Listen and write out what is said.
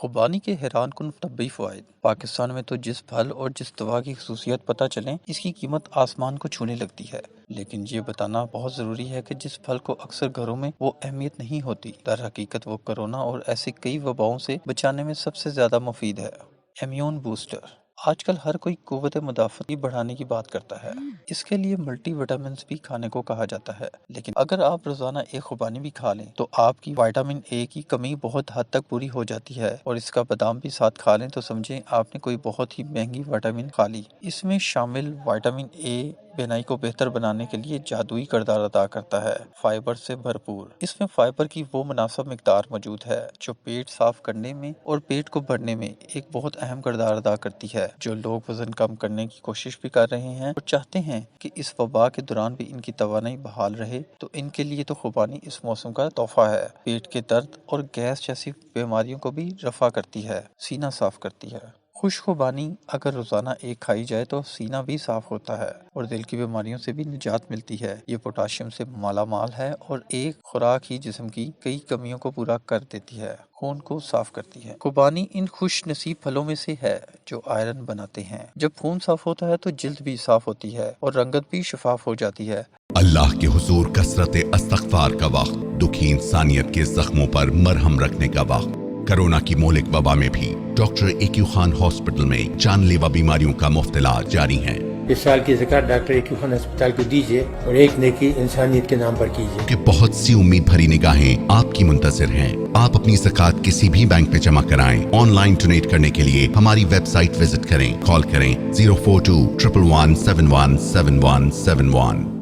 خوبانی کے حیران کن طبی فوائد۔ پاکستان میں تو جس پھل اور جس دوا کی خصوصیت پتہ چلیں اس کی قیمت آسمان کو چھونے لگتی ہے، لیکن یہ بتانا بہت ضروری ہے کہ جس پھل کو اکثر گھروں میں وہ اہمیت نہیں ہوتی، در حقیقت وہ کرونا اور ایسے کئی وباؤں سے بچانے میں سب سے زیادہ مفید ہے۔ Immune booster. آج کل ہر کوئی قوت مدافعت بڑھانے کی بات کرتا ہے، اس کے لیے ملٹی وٹامنز بھی کھانے کو کہا جاتا ہے، لیکن اگر آپ روزانہ ایک خوبانی بھی کھا لیں تو آپ کی وٹامن اے کی کمی بہت حد تک پوری ہو جاتی ہے، اور اس کا بادام بھی ساتھ کھا لیں تو سمجھیں آپ نے کوئی بہت ہی مہنگی وٹامن کھا لی۔ اس میں شامل وٹامن اے بینائی کو بہتر بنانے کے لیے جادوئی کردار ادا کرتا ہے۔ فائبر سے بھرپور۔ اس میں فائبر کی وہ مناسب مقدار موجود ہے جو پیٹ صاف کرنے میں اور پیٹ کو بھرنے میں ایک بہت اہم کردار ادا کرتی ہے۔ جو لوگ وزن کم کرنے کی کوشش بھی کر رہے ہیں اور چاہتے ہیں کہ اس وبا کے دوران بھی ان کی توانائی بحال رہے، تو ان کے لیے تو خوبانی اس موسم کا تحفہ ہے۔ پیٹ کے درد اور گیس جیسی بیماریوں کو بھی رفع کرتی ہے، سینہ صاف کرتی ہے۔ خشک خوبانی اگر روزانہ ایک کھائی جائے تو سینہ بھی صاف ہوتا ہے اور دل کی بیماریوں سے بھی نجات ملتی ہے۔ یہ پوٹاشیم سے مالا مال ہے اور ایک خوراک ہی جسم کی کئی کمیوں کو پورا کر دیتی ہے، خون کو صاف کرتی ہے۔ خوبانی ان خوش نصیب پھلوں میں سے ہے جو آئرن بناتے ہیں۔ جب خون صاف ہوتا ہے تو جلد بھی صاف ہوتی ہے اور رنگت بھی شفاف ہو جاتی ہے۔ اللہ کے حضور کثرت استغفار کا وقت، دکھی انسانیت کے زخموں پر مرہم رکھنے کا وقت۔ کرونا کی مہلک وبا میں بھی ڈاکٹر ایکیو خان ہاسپٹل میں جان لیوا بیماریوں کا مفت علاج جاری ہے۔ اس سال کی زکوٰۃ ڈاکٹر ایکیو خان ہسپتال کو دیجیے اور ایک نیکی انسانیت کے نام پر کیجیے، کہ بہت سی امید بھری نگاہیں آپ کی منتظر ہیں۔ آپ اپنی زکوٰۃ کسی بھی بینک پہ جمع کرائیں۔ آن لائن ڈونیٹ کرنے کے لیے ہماری ویب سائٹ وزٹ کریں۔ کال کریں 042 111 717171۔